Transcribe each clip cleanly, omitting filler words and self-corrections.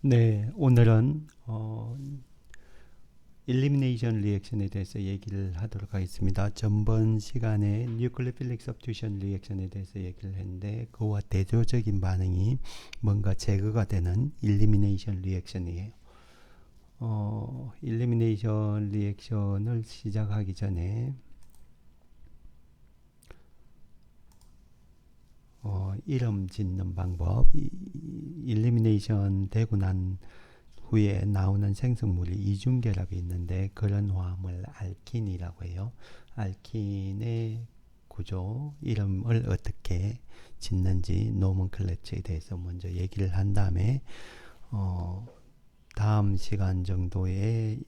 네, 오늘은 일리미네이션 리액션에 대해서 얘기를 하도록 하겠습니다. 전번 시간에 뉴클리오필릭 서브스티튜션 리액션에 대해서 얘기를 했는데 그와 대조적인 반응이 뭔가 제거가 되는 일리미네이션 리액션이에요. 일리미네이션 리액션을 시작하기 전에 이름 짓는 방법, 일리미네이션 되고 난 후에 나오는 생성물이 이중결합이 있는데 그런 화합을 알킨이라고 해요. 알킨의 구조, 이름을 어떻게 짓는지 노먼클레처에 대해서 먼저 얘기를 한 다음에 다음 시간 정도에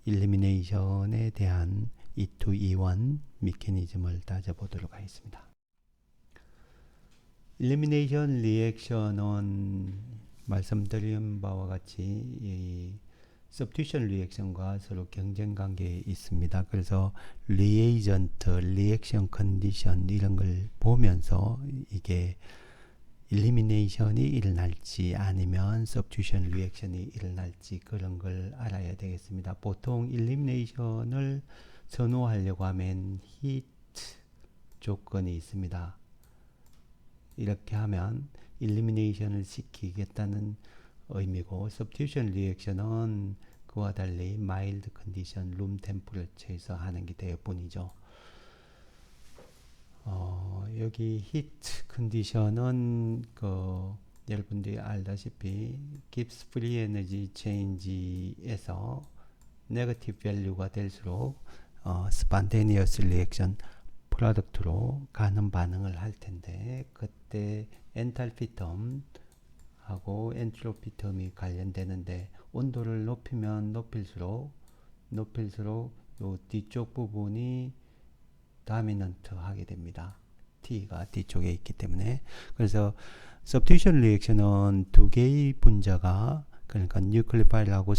일리미네이션에 대한 E2, E1 메커니즘을 따져보도록 하겠습니다. 일리미네이션 리액션은 말씀드린 바와 같이 이 substitution 리액션과 서로 경쟁 관계에 있습니다. 그래서 리에이전트, 리액션 컨디션 이런 걸 보면서 이게 일리미네이션이 일어날지 아니면 substitution 리액션이 일어날지 그런 걸 알아야 되겠습니다. 보통 일리미네이션을 선호하려고 하면 히트 조건이 있습니다. 이렇게 하면 일리미네이션을 시키겠다는 의미고, substitution 리액션은 그와 달리 mild condition, room temperature에서 하는 게 대부분이죠. 여기 heat condition은 여러분들이 알다시피 Gibbs free energy change에서 negative value가 될수록 spontaneous reaction 프로덕트로 가는 반응을 할 텐데 그때 엔탈피 텀하고 엔트로피 텀이 관련되는데 온도를 높이면 높일수록 요 뒤쪽 부분이 다미넌트 하게 됩니다. T가 뒤쪽에 있기 때문에. 그래서 substitution 리액션은 두 개의 분자가, 그러니까 뉴클리오파일하고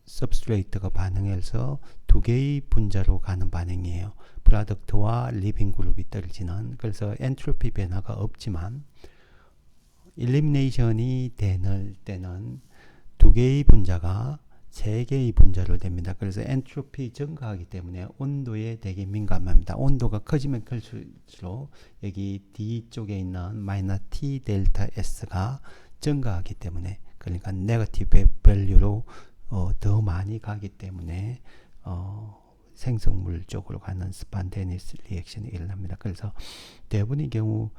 substrate가 반응해서 두 개의 분자로 가는 반응이에요. 프로덕트와 리빙 그룹이 떨어지는. 그래서 엔트로피 변화가 없지만 일리미네이션이 되는 때는 두 개의 분자가 세 개의 분자로 됩니다. 그래서 엔트로피 증가하기 때문에 온도에 되게 민감합니다. 온도가 커지면 클수록 여기 D쪽에 있는 마이너스 T 델타 S가 증가하기 때문에, 그러니까 네거티브 밸류로 더 많이 가기 때문에 생성물 쪽으로 가는 스판테니스 리액션이 일어납니다. 그래서 대부분의 경우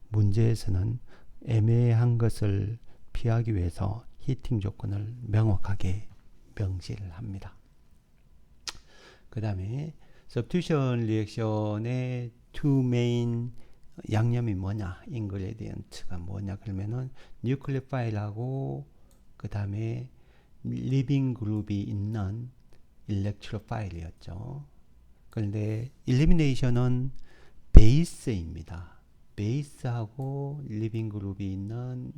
문제에서는 애매한 것을 피하기 위해서 히팅 조건을 명확하게 명시를 합니다. 그 다음에 substitution 리액션의 two main 양념이 뭐냐, 인그레디언트가 뭐냐 그러면은 뉴클리오파일하고 그 다음에 리빙 그룹이 있는 일렉트로파일이었죠. 그런데 일리미네이션은 베이스입니다. 베이스하고 리빙 그룹이 있는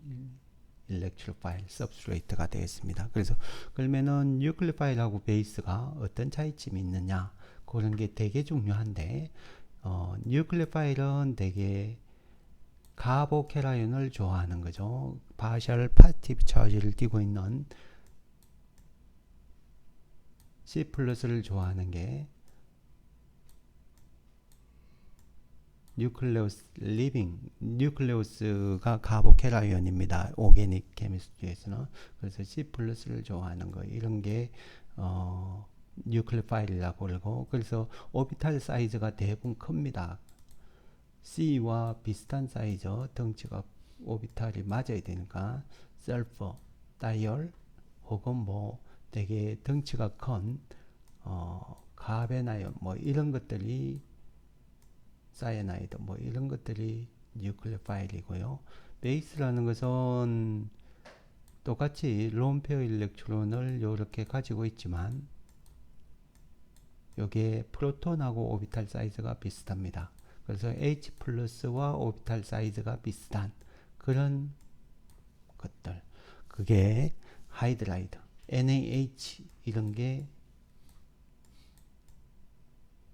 일렉트로파일 सब스트레이트가 되겠습니다. 그래서 그러면은 뉴클리오파일하고 베이스가 어떤 차이점이 있느냐, 그런 게 되게 중요한데 뉴클리오파일은 되게 카보캐라이온을 좋아하는 거죠. 파셜 파티브 차지를 띠고 있는 C 플러스를 좋아하는 게 뉴클레우스가 카보캐라이온입니다. 오게닉 케미스트리에서는. 그래서 C 플러스를 좋아하는 거, 이런 게 뉴클리오파일이라고 그러고, 그래서 오비탈 사이즈가 대부분 큽니다. C와 비슷한 사이즈, 덩치가 오비탈이 맞아야 되니까 설퍼, 다이얼 혹은 뭐 되게 덩치가 큰 카베나이온 뭐 이런 것들이, 사이아나이드 뭐 이런 것들이 뉴클리오파일이고요. 베이스라는 것은 똑같이 론페어 일렉트론을 이렇게 가지고 있지만 여기에 프로톤하고 오비탈 사이즈가 비슷합니다. 그래서 H 플러스와 오비탈 사이즈가 비슷한 그런 것들, 그게 하이드라이드, NaH 이런 게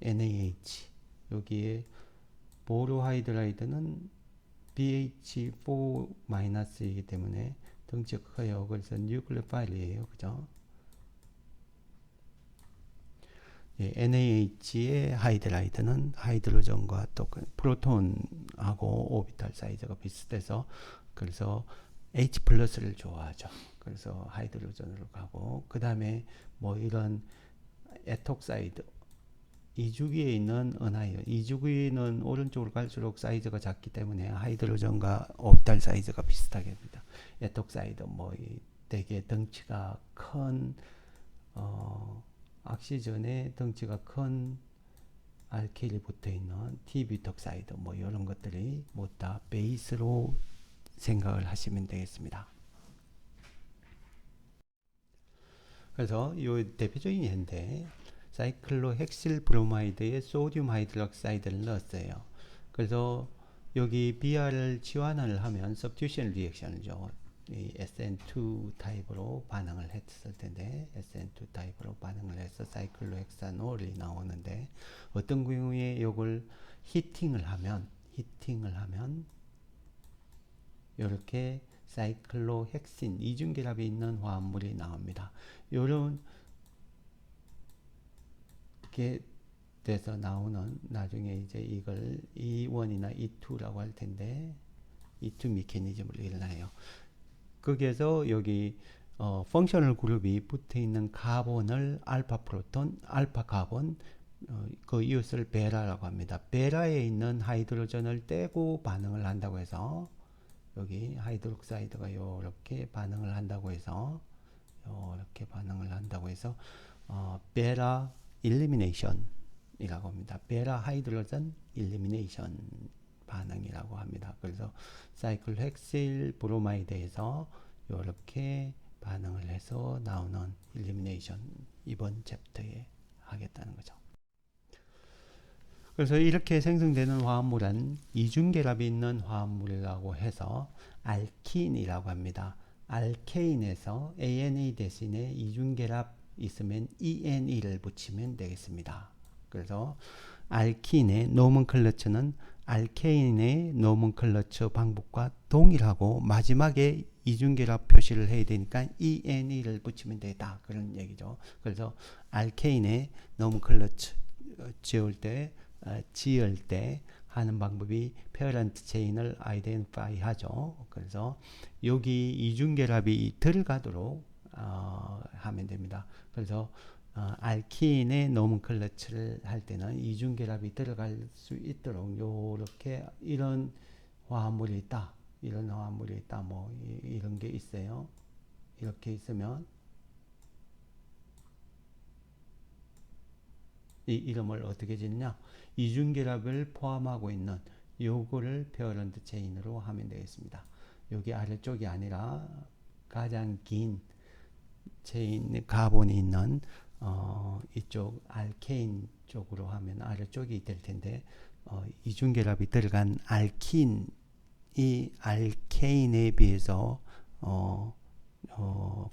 NaH, 여기에 보로하이드라이드는 BH4-이기 때문에 덩치가 커요. 그래서 뉴클레 파일이에요. 그죠? 예, NaH의 하이드라이드는 하이드로전과 또 프로톤하고 오비탈 사이즈가 비슷해서 그래서 H 플러스를 좋아하죠. 그래서 하이드로전으로 가고 그 다음에 뭐 이런 에톡사이드 이주기에 있는 은하이온 이주기는 오른쪽으로 갈수록 사이즈가 작기 때문에 하이드로전과 오비탈 사이즈가 비슷하게 됩니다. 에톡사이드 뭐 되게 덩치가 큰 악시전에 덩치가 큰 알킬이 붙어있는 T뷰톡사이드 뭐 이런 것들이 모두 다 베이스로 생각을 하시면 되겠습니다. 그래서 이 대표적인 예인데 사이클로헥실 브로마이드에 소듐 하이드록사이드를 넣었어요. 그래서 여기 BR을 치환을 하면 substitution 리액션이죠. 이 SN2 타입으로 반응을 했을 텐데 SN2 타입으로 반응을 해서 사이클로헥사놀이 나오는데 어떤 경우에 이걸 히팅을 하면 이렇게 사이클로헥신 이중결합이 있는 화합물이 나옵니다. 이런 게 돼서 나오는 나중에 이제 이걸 E1이나 E2라고 할 텐데 E2 메커니즘을 일어나요. 거기에서 여기 펑셔널 그룹이 붙어 있는 카본을 알파 프로톤, 알파 카본 그 이웃을 베라라고 합니다. 베라에 있는 하이드로전을 떼고 반응을 한다고 해서 여기 하이드록사이드가 이렇게 반응을 한다고 해서 베라 일리미네이션이라고 합니다. 베라 하이드로전 일리미네이션 반응이라고 합니다. 그래서 사이클헥실 브로마이드에서 이렇게 반응을 해서 나오는 일리미네이션 이번 챕터에 하겠다는 거죠. 그래서 이렇게 생성되는 화합물은 이중결합이 있는 화합물이라고 해서 알킨이라고 합니다. 알케인에서 ANA 대신에 이중결합 있으면 ENE를 붙이면 되겠습니다. 그래서 알킨의 노먼클러처는 알케인의 노먼클러처 방법과 동일하고 마지막에 이중결합 표시를 해야 되니까 ENE를 붙이면 되겠다. 그런 얘기죠. 그래서 알케인의 노먼클러처 지을 때 하는 방법이 페어런트 체인을 아이덴티파이 하죠. 그래서 여기 이중결합이 들어가도록 하면 됩니다. 그래서 알키인의 노먼클러처를 할 때는 이중결합이 들어갈 수 있도록 요렇게 이런 화합물이 있다. 뭐 이런 게 있어요. 이렇게 있으면 이 이름을 어떻게 짓냐? 이중결합을 포함하고 있는 요거를 페어런트 체인으로 하면 되겠습니다. 여기 아래쪽이 아니라 가장 긴 체인 카본이 있는 이쪽 알케인 쪽으로 하면 아래쪽이 될 텐데 이중결합이 들어간 알킨이 알케인에 비해서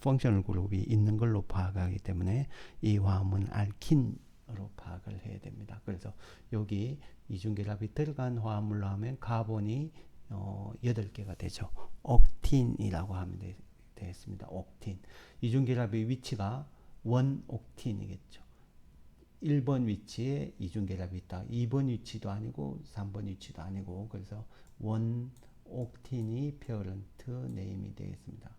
펑셔널 그룹이 있는 걸로 파악하기 때문에 이 화합은 알킨으로 파악을 해야 됩니다. 그래서 여기 이중결합이 들어간 화합물로 하면 카본이 8개가 되죠. 옥틴이라고 하면 되겠습니다. 옥틴. 이중결합의 위치가 1옥틴이겠죠. 1번 위치에 이중결합이 있다. 2번 위치도 아니고 3번 위치도 아니고 그래서 1옥틴이 페어런트 네임이 되겠습니다.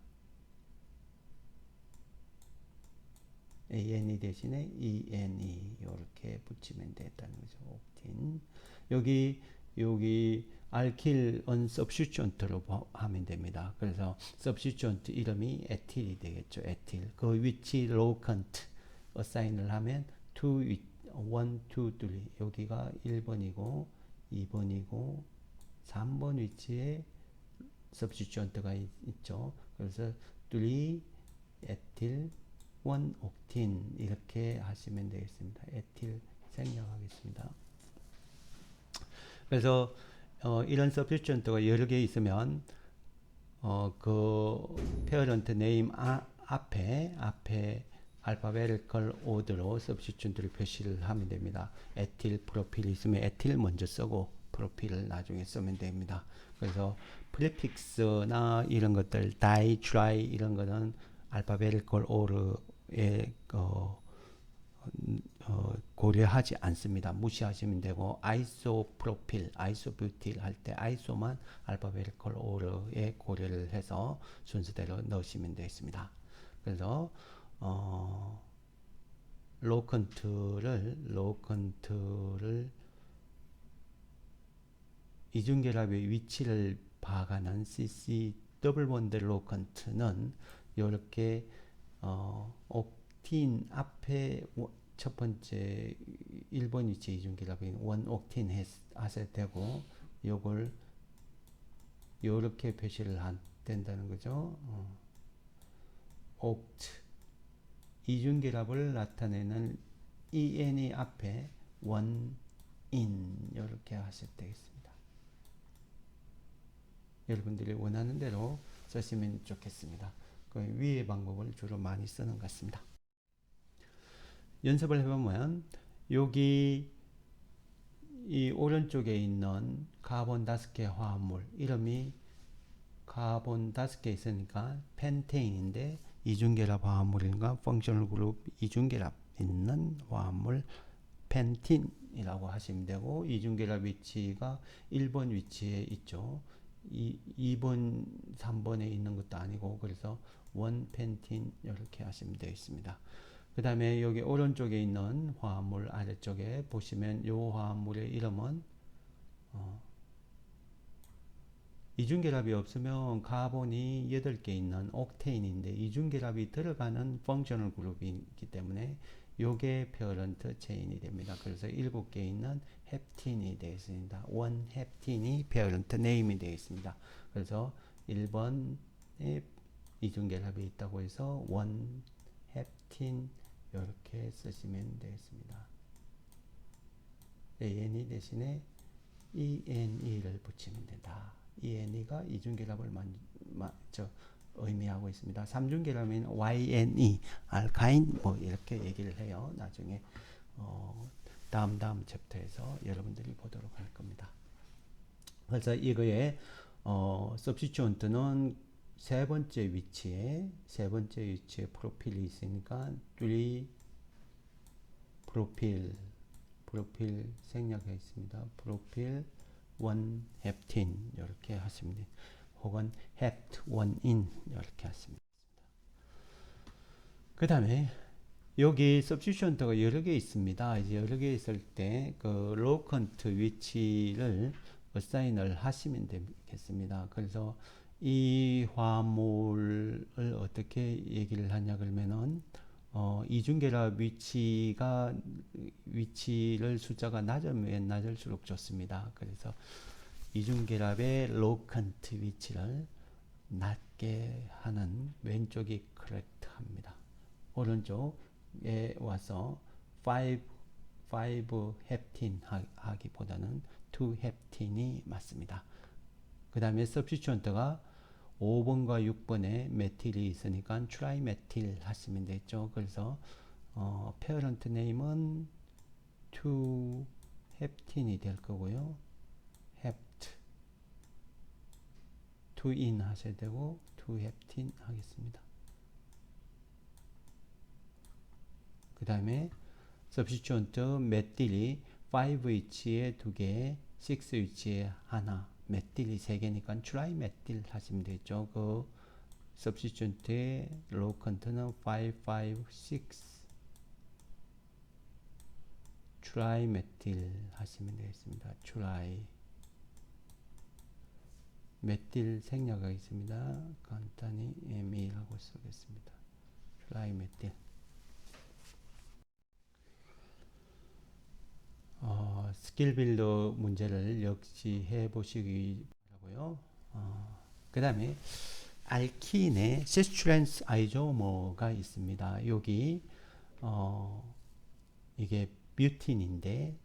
ANE 대신에 ENE 이렇게 붙이면 되겠다는 거죠. 옥틴. 여기 알킬 언서브스티튜언트로 하면 됩니다. 그래서 서브스티튜언트 이름이 에틸이 되겠죠. 에틸. 그 위치 로컨트 어사인을 하면 1, 2, 3 여기가 1번이고 2번이고 3번 위치에 서브스티튜언트가 있죠. 그래서 3 에틸 1 옥틴 이렇게 하시면 되겠습니다. 에틸 생략하겠습니다. 그래서 이런 서브스티튜언트가 여러 개 있으면 그 페어런트 네임 앞에 알파베티컬 오더로 서브스티튜언트를 표시를 하면 됩니다. 에틸 프로필이 있으면 에틸 먼저 쓰고 프로필을 나중에 쓰면 됩니다. 그래서 프리픽스나 이런 것들 다이, 트라이 이런 거는 알파베티컬 오르에 고려하지 않습니다. 무시하시면 되고 아이소프로필, 아이소뷰틸 할 때 아이소만 알파베티컬 오르에 고려를 해서 순서대로 넣으시면 되겠습니다. 그래서 로컨트를 이중결합의 위치를 파악하는 CC 더블 본드 로컨트는 이렇게 옥틴 앞에 첫 번째 1번 위치 이중결합인 원 옥틴 하셔야 되고 요걸 요렇게 표시를 된다는 거죠. 옥트 이중결합을 나타내는 EN이 앞에 원 인 이렇게 하셔도 되겠습니다. 여러분들이 원하는 대로 쓰시면 좋겠습니다. 그 위의 방법을 주로 많이 쓰는 것 같습니다. 연습을 해보면 여기 이 오른쪽에 있는 카본 5개 화합물 이름이 카본 5개 있으니까 펜테인인데 이중결합 화합물인가 펑셔널 그룹 이중결합 있는 화합물 펜틴이라고 하시면 되고 이중결합 위치가 1번 위치에 있죠. 2번, 3번에 있는 것도 아니고 그래서 원 펜틴 이렇게 하시면 되겠습니다. 그 다음에 여기 오른쪽에 있는 화합물 아래쪽에 보시면 이 화합물의 이름은 이중결합이 없으면 카본이 8개 있는 옥테인인데 이중결합이 들어가는 펑셔널 그룹이기 때문에 요게 페어런트 체인이 됩니다. 그래서 7개 있는 헵틴이 되겠습니다. 원 헵틴이 페어런트 네임이 되겠습니다. 그래서 1번에 이중결합이 있다고 해서 원 헵틴 이렇게 쓰시면 되겠습니다. ANE 대신에 ENE를 붙이면 된다. ENE가 이중결합을 의미하고 있습니다. 3중결합은 YNE, 알카인 뭐 이렇게 얘기를 해요. 나중에 다음 챕터에서 여러분들이 보도록 할 겁니다. 그래서 이거의 substituent는 세 번째 위치에 프로필이 있으니까 프로필 생략해 있습니다. 프로필 원 헵틴 이렇게 하시면 됩니다. 혹은 헵트 원인 이렇게 하시면 됩니다. 그 다음에 여기 substituent가 여러 개 있습니다. 이제 여러 개 있을 때 그 로컨트 위치를 어사인을 하시면 되겠습니다. 그래서 이 화합물을 어떻게 얘기를 하냐 그러면은 이중결합 위치를 숫자가 낮으면 낮을수록 좋습니다. 그래서 이중결합의 로컨트 위치를 낮게 하는 왼쪽이 correct합니다. 오른쪽에 와서 5 헵틴 하기보다는 2 헵틴이 맞습니다. 그 다음에 substituent가 5번과 6번에 메틸이 있으니까 트라이메틸 하시면 되죠. 그래서 parent name은 2 헵틴이 될 거고요. hept 2in 하셔야 되고 2 헵틴 하겠습니다. 그 다음에 substituent 메틸이 5 위치에 2개, 6 위치에 하나, 메틸이 3개니까 트라이메틸 하시면 되죠. 그 substituent의 로컨트는 5, 5, 6 트라이메틸 하시면 되겠습니다. 트라이 메틸 생략하겠습니다. 간단히 ME라고 쓰겠습니다. 트라이메틸 스킬 빌더 문제를 역시 해보시기 바라고요. 그 다음에 알킨의 시스트랜스 아이조머가 있습니다. 여기 이게 뷰틴인데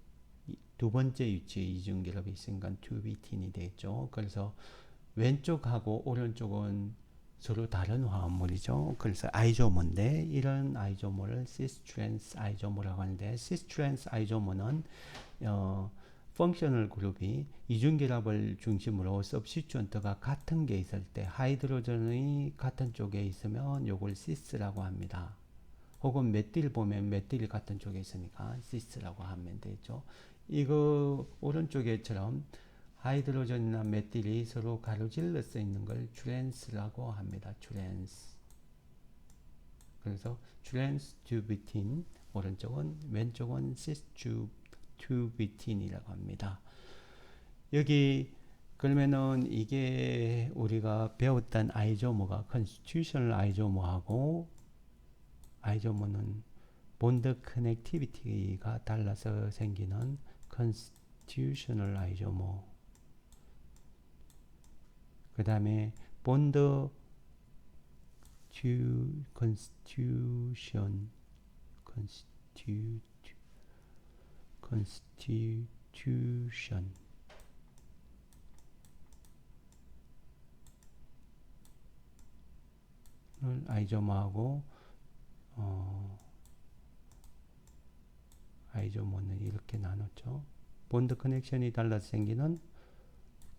두 번째 위치에 이중결합이 있으니까 2뷰틴이 되죠. 그래서 왼쪽하고 오른쪽은 서로 다른 화합물이죠. 그래서 아이조머인데 이런 아이조머를 시스트랜스 아이조머라고 하는데 시스트랜스 아이조머는 펑셔널 그룹이 이중결합을 중심으로 substituent가 같은 게 있을 때 하이드로전이 같은 쪽에 있으면 요걸 시스라고 합니다. 혹은 메틸 보면 메틸이 같은 쪽에 있으니까 시스라고 하면 되죠. 이거 오른쪽에처럼 하이드로전이나 메틸이 서로 가로질러 써 있는 걸 트랜스라고 합니다. 트랜스. 그래서 트랜스 튜비틴 오른쪽은 왼쪽은 시스 튜비틴이라고 합니다. 여기 그러면은 이게 우리가 배웠던 아이조모가 컨스티튜셔널 아이조모하고 아이조모는 본드 커넥티비티가 달라서 생기는 컨스티튜셔널 아이조모. 그 다음에 본드 컨스티튜션 아이조모하고 아이조모는 이렇게 나눴죠. 본드 커넥션이 달라서 생기는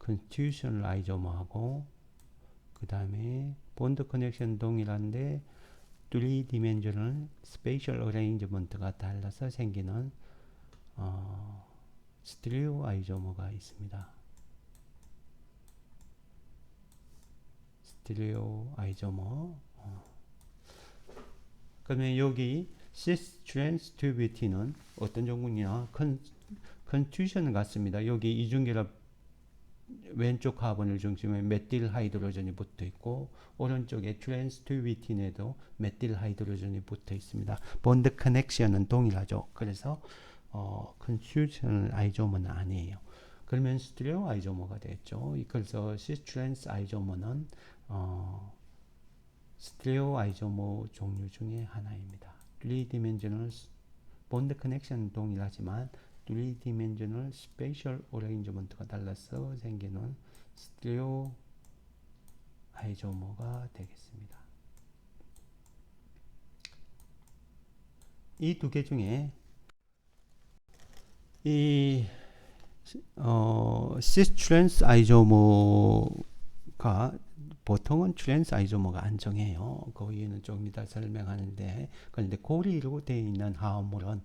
컨스티튜셔널 아이조모하고 그 다음에 본드 커넥션 동일한데 3디멘셔널 스페이셜 어레인지먼트가 달라서 생기는 스테레오 아이조모가 있습니다. 스테레오 아이조모. 그러면 여기 시스 트랜스 튜비티는 어떤 종류냐? 컨스티튜션 같습니다. 여기 이중결합 왼쪽 카본을 중심에 메틸 하이드로전이 붙어 있고 오른쪽에 트랜스 튜비틴에도 메틸 하이드로전이 붙어 있습니다. 본드 커넥션은 동일하죠. 그래서 컨스티튜션 아이조모는 아니에요. 그러면 스테레오 아이조모가 됐죠. 그래서 시스 트랜스 아이조모는 스테레오 아이조모 종류 중에 하나입니다. 3디멘셔널 본드 커넥션은 동일하지만 3디멘셔널 스페이셜 어레인지먼트가 달라서 생기는 스테레오 아이조모가 되겠습니다. 이 두 개 중에 이 시스 트랜스 아이조모가 보통은 트랜스 아이조모가 안 정해요. 그 이유는 좀 이따 설명하는데, 그런데 고리로 되어 있는 화합물은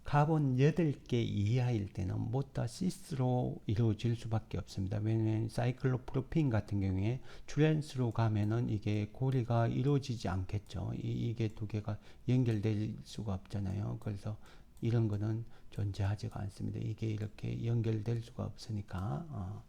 카본 8개 이하일 때는 모두 다 시스로 이루어질 수밖에 없습니다. 왜냐하면 사이클로프로핀 같은 경우에 트랜스로 가면은 이게 고리가 이루어지지 않겠죠. 이게 두 개가 연결될 수가 없잖아요. 그래서 이런 거는 존재하지가 않습니다. 이게 이렇게 연결될 수가 없으니까.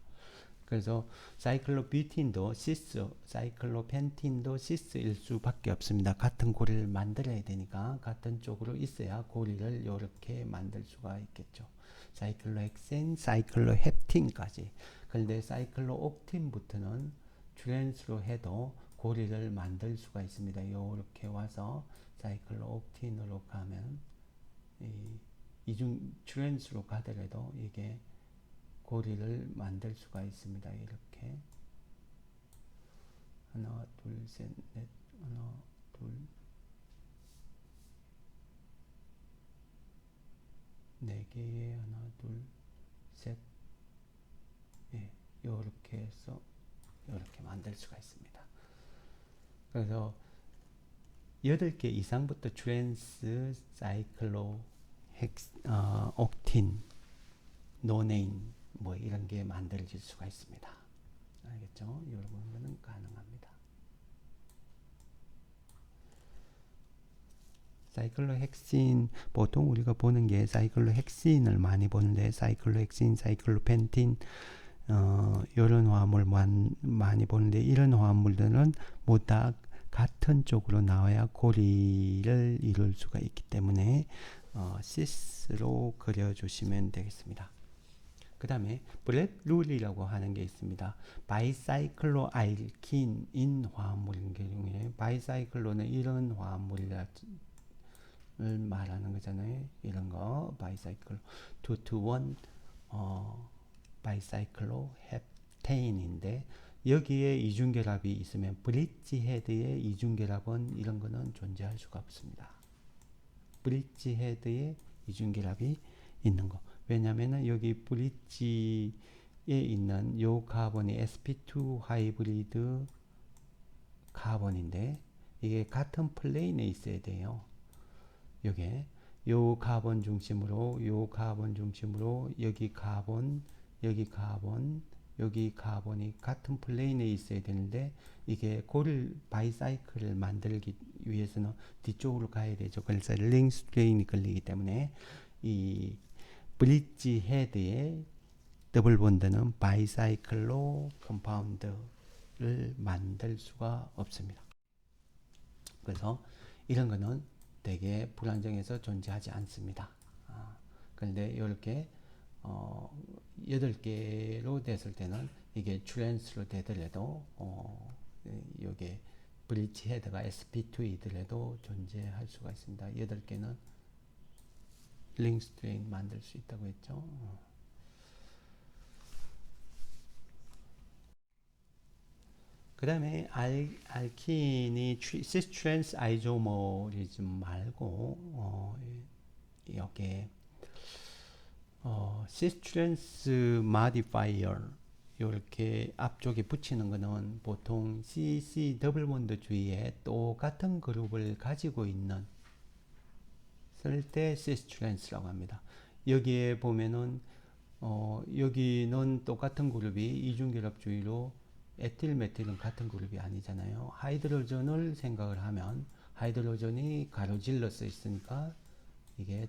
그래서 사이클로뷰틴도 시스, 사이클로펜틴도 시스일 수밖에 없습니다. 같은 고리를 만들어야 되니까 같은 쪽으로 있어야 고리를 이렇게 만들 수가 있겠죠. 사이클로헥센, 사이클로헵틴까지. 그런데 사이클로옥틴부터는 트랜스로 해도 고리를 만들 수가 있습니다. 이렇게 와서 사이클로옥틴으로 가면 이중 트랜스로 가더라도 이게 고리를 만들 수가 있습니다. 이렇게 하나, 둘, 셋, 넷, 하나, 둘, 네 개에 하나, 둘, 셋, 예, 이렇게 해서 이렇게 만들 수가 있습니다. 그래서 8개 이상부터 트랜스, 사이클로, 옥틴, 노네인 뭐 이런 게 만들어질 수가 있습니다. 알겠죠? 이런 거는 가능합니다. 사이클로헥신 보통 우리가 보는 게 사이클로헥신을 많이 보는데 사이클로헥신, 사이클로펜틴 이런 화합물 많이 보는데 이런 화합물들은 모두 다 같은 쪽으로 나와야 고리를 이룰 수가 있기 때문에 시스로 그려주시면 되겠습니다. 그 다음에 브렛 룰이라고 하는 게 있습니다. 바이사이클로 알킨인 화합물인 경우에 바이사이클로는 이런 화합물을 말하는 거잖아요. 이런 거 바이사이클로 2to1 바이사이클로 헵테인인데 여기에 이중결합이 있으면 브릿지 헤드의 이중결합은 이런 거는 존재할 수가 없습니다. 브릿지 헤드에 이중결합이 있는 거. 왜냐면은 여기 브릿지에 있는 요 카본이 sp2 하이브리드 카본인데 이게 같은 플레인에 있어야 돼요. 요게 요 카본 중심으로 요 카본 중심으로 여기 카본 여기 카본 여기 카본이 같은 플레인에 있어야 되는데 이게 고를 바이사이클을 만들기 위해서는 뒤쪽으로 가야 되죠. 그래서 링 스트레인이 걸리기 때문에 이 브릿지 헤드에 더블 본드는 바이사이클로 컴파운드를 만들 수가 없습니다. 그래서 이런 거는 되게 불안정해서 존재하지 않습니다. 그런데 이렇게 8개로 됐을 때는 이게 트랜스로 되더라도 이게 브릿지 헤드가 sp2이더라도 존재할 수가 있습니다. 8개는 링 스트레인 만들 수 있다고 했죠. 그 다음에 알킨이 시스트랜스 아이조모리즘 말고 이렇게 시스트랜스 마디파이어 이렇게 앞쪽에 붙이는 거는 보통 CC 더블 본드 주위에 똑같은 그룹을 가지고 있는 쓸 때 시스트랜스라고 합니다. 여기에 보면은 여기는 똑같은 그룹이 이중결합 주위로 에틸 메틸은 같은 그룹이 아니잖아요. 하이드로전을 생각을 하면 하이드로전이 가로질러 써 있으니까 이게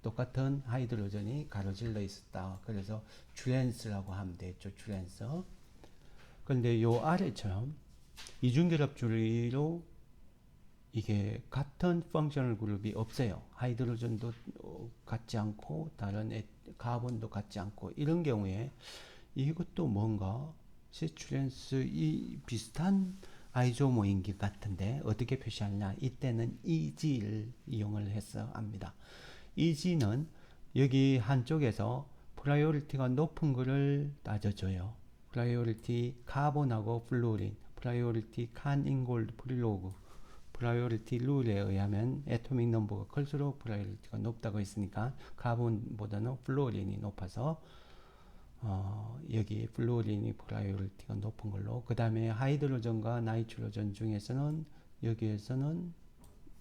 똑같은 하이드로전이 가로질러 있었다. 그래서 트랜스라고 하면 되겠죠. 트랜스. 그런데 요 아래처럼 이중결합 주위로 이게 같은 펑셔널 그룹이 없어요. 하이드로전도 같지 않고 다른 카본도 같지 않고 이런 경우에 이것도 뭔가 시츄렌스 이 비슷한 아이조모인 것 같은데 어떻게 표시하느냐 이때는 EG를 이용을 해서 합니다. EG는 여기 한쪽에서 프라이오리티가 높은 거를 따져줘요. 프라이오리티 카본하고 플루린, 프라이오리티 칸 인골드 프릴로그 프라이오리티 룰에 의하면 애토믹 넘버가 클수록 프라이오리티가 높다고 했으니까 카본보다는 플루린이 높아서 여기 플루린이 프라이오리티가 높은 걸로 그 다음에 하이드로전과 나이트로전 중에서는 여기에서는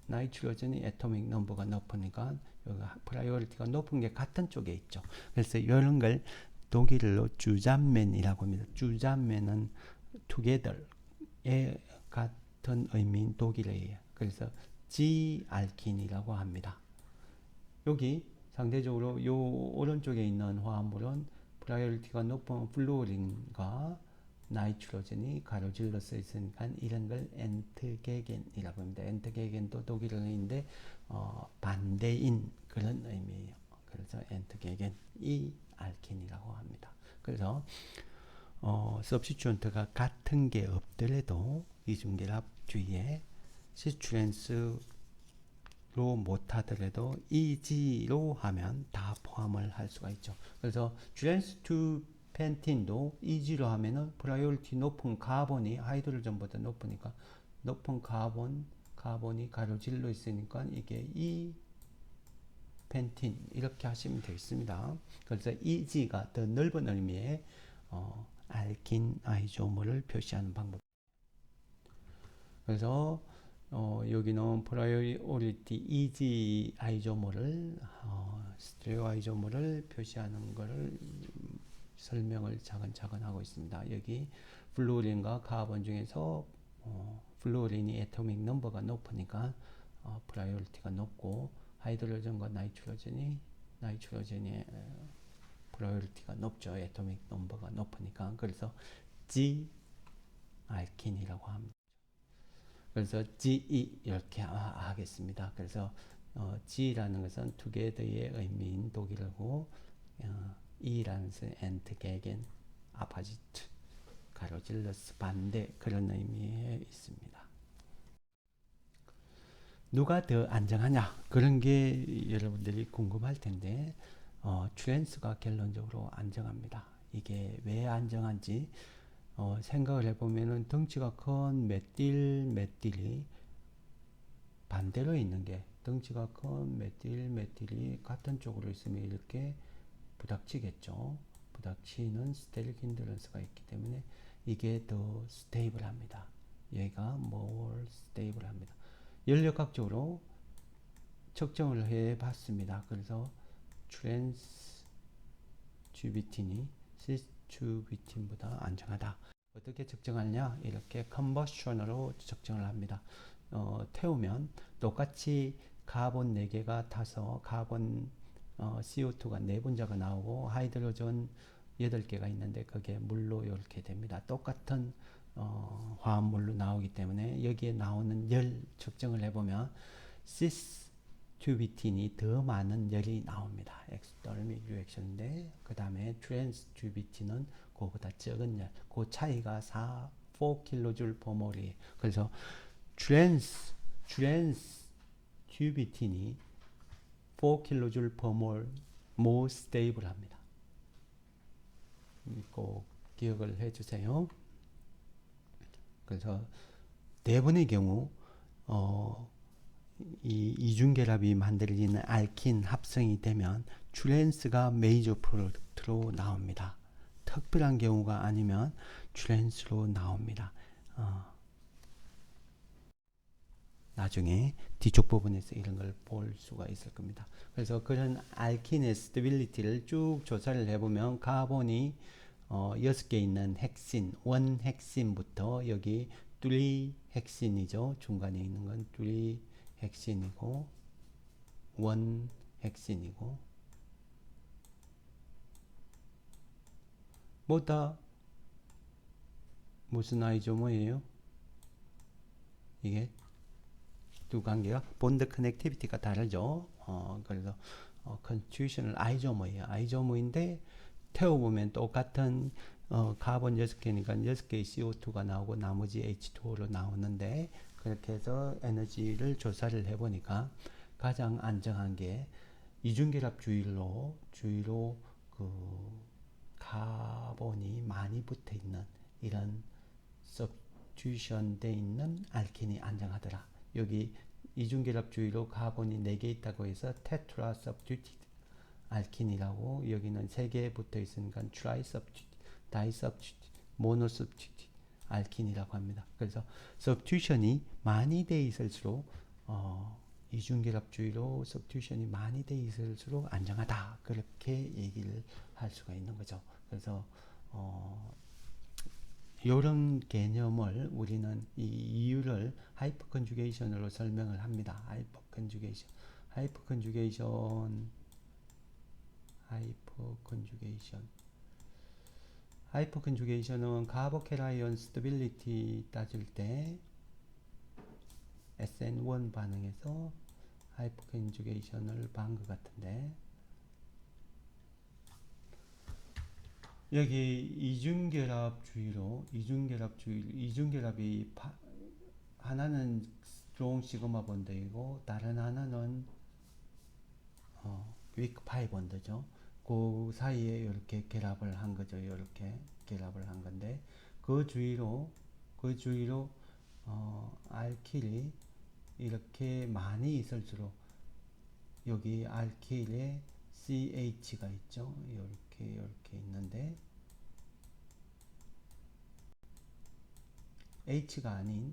나이트로전이 애토믹 넘버가 높으니까 여기 프라이오리티가 높은 게 같은 쪽에 있죠. 그래서 이런 걸 독일어로 주잠맨이라고 합니다. 주잠맨은 together의 같은 의미인 독일어예요. 그래서 G-알킨이라고 합니다. 여기 상대적으로 요 오른쪽에 있는 화합물은 프라이오리티가 높은 플루오린과 나이트로젠이 가로질러 써 있으니까 이런 걸 엔트게겐이라고 합니다. 엔트게겐도 독일어인데 반대인 그런 의미예요. 그래서 엔트게겐이 알킨이라고 합니다. 그래서 서브스티튜언트가 같은 게 없더라도 이중결합 주위에 시츄렌스로 못하더라도 EG로 하면 다 포함을 할 수가 있죠. 그래서 트랜스 2 펜틴도 EG로 하면은 프라이오리티 높은 카본이 하이드로전보다 높으니까 높은 카본이 가로질러 있으니까 이게 E 펜틴 이렇게 하시면 되겠습니다. 그래서 EG가 더 넓은 의미의 알킨 아이조모를 표시하는 방법. 그래서 여기는 프라이오리티 EG 아이조모를 스테레오 아이조모를 표시하는 것을 설명을 차근차근 하고 있습니다. 여기 플루오린과 카본 중에서 플루오린이 애토믹 넘버가 높으니까 프라이오리티가 높고 하이드로전과 나이트로젠이 프라이오리티가 높죠. 애토믹 넘버가 높으니까. 그래서 G 알킨이라고 합니다. 그래서 GE 이렇게 하겠습니다. 그래서 G라는 것은 together의 의미인 독일어고 E라는 것은 엔트게겐, 아파지트, 가로질러스 반대 그런 의미에 있습니다. 누가 더 안정하냐 그런 게 여러분들이 궁금할 텐데 트랜스가 결론적으로 안정합니다. 이게 왜 안정한지 생각을 해보면은 덩치가 큰 메틸이 반대로 있는 게 덩치가 큰 메틸이 같은 쪽으로 있으면 이렇게 부닥치겠죠. 부닥치는 스테릭 힌드런스가 있기 때문에 이게 더 스테이블합니다. 얘가 more 스테이블합니다. 연력학적으로 측정을 해 봤습니다. 그래서 트랜스 주비틴이 시스 주비틴보다 안정하다. 어떻게 측정하냐? 이렇게 컨버션으로 측정을 합니다. 태우면 똑같이 카본 4개가 타서 카본 CO2가 4분자가 나오고 하이드로전 8개가 있는데 그게 물로 이렇게 됩니다. 똑같은 화합물로 나오기 때문에 여기에 나오는 열 측정을 해보면 시스 튜비틴이 더 많은 열이 나옵니다. 엑스더미c 리액션인데 그 다음에 트랜스 튜비틴은 그보다 적은 열, 그 차이가 4kJ per 몰이에요. 그래서 트랜스 튜비틴이 4kJ per mol more stable 합니다. 꼭 기억을 해주세요. 그래서 대부분의 경우 이 이중결합이 만들어지는 알킨 합성이 되면 트랜스가 메이저 프로덕트로 나옵니다. 특별한 경우가 아니면 트랜스로 나옵니다. 나중에 뒤쪽 부분에서 이런 걸 볼 수가 있을 겁니다. 그래서 그런 알킨의 스테빌리티를 쭉 조사를 해보면 카본이 6개 있는 핵신, 원 핵신부터 여기 뚜리 핵신이죠. 중간에 있는 건 뚜리 핵신이고 원 핵신이고 뭐다 무슨 아이조모예요? 이게 두 관계가 본드 커넥티비티가 다르죠. 그래서 컨스티튜셔널 아이조모예요. 아이조모인데 태워보면 똑같은 카본 6개니까 6개의 CO2가 나오고 나머지 H2O로 나오는데 그렇게 해서 에너지를 조사를 해보니까 가장 안정한 게 이중결합 주위로 그 카본이 많이 붙어 있는 이런 substitution 돼 있는 알킨이 안정하더라. 여기 이중결합 주위로 카본이 4개 있다고 해서 테트라 substituted 알킨이라고 여기는 3개 붙어 있으니까 트라이 substituted, 다이 substituted, 모노 substituted 알킨이라고 합니다. 그래서 substitution이 많이 돼 있을수록 이중결합 주위로 substitution이 많이 돼 있을수록 안정하다. 그렇게 얘기를 할 수가 있는 거죠. 그래서 이런 개념을 우리는 이 이유를 하이퍼 컨주게이션으로 설명을 합니다. 하이퍼 컨주게이션은 카보캐라이온 스테빌리티 따질 때 SN1 반응에서 하이퍼 컨주게이션을 반 것 같은데 여기 이중결합이 하나는 스트롱 시그마 본드이고 다른 하나는 위크 파이 본드죠. 그 사이에 이렇게 결합을 한 거죠. 이렇게 결합을 한 건데 그 주위로 알킬이 이렇게 많이 있을수록 여기 알킬에 CH가 있죠. 이렇게 있는데 H가 아닌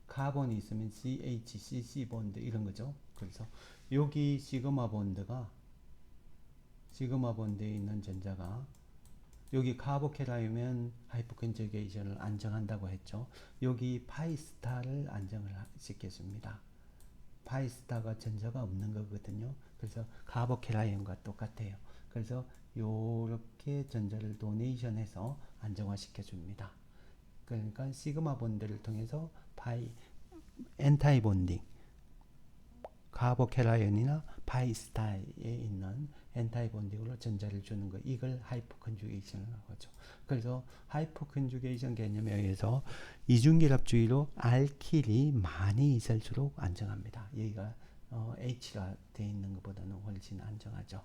카본이 있으면 CH, CC 본드 이런 거죠. 그래서 여기 시그마 본드에 있는 전자가 여기 카보캐라이면 하이퍼컨주게이션을 안정한다고 했죠. 여기 파이스타를 안정을 시켜줍니다. 파이스타가 전자가 없는 거거든요. 그래서 카보캐라이온과 똑같아요. 그래서 요렇게 전자를 도네이션해서 안정화 시켜줍니다. 그러니까 시그마 본드를 통해서 엔타이 본딩 카보캐라이온이나 파이스타에 있는 엔타이 본딩으로 전자를 주는 거, 이걸 하이퍼 컨주게이션이라고 하죠. 그래서 하이퍼 컨주게이션 개념에 의해서 이중결합 주위로 알킬이 많이 있을수록 안정합니다. 여기가 H가 되어 있는 것보다는 훨씬 안정하죠.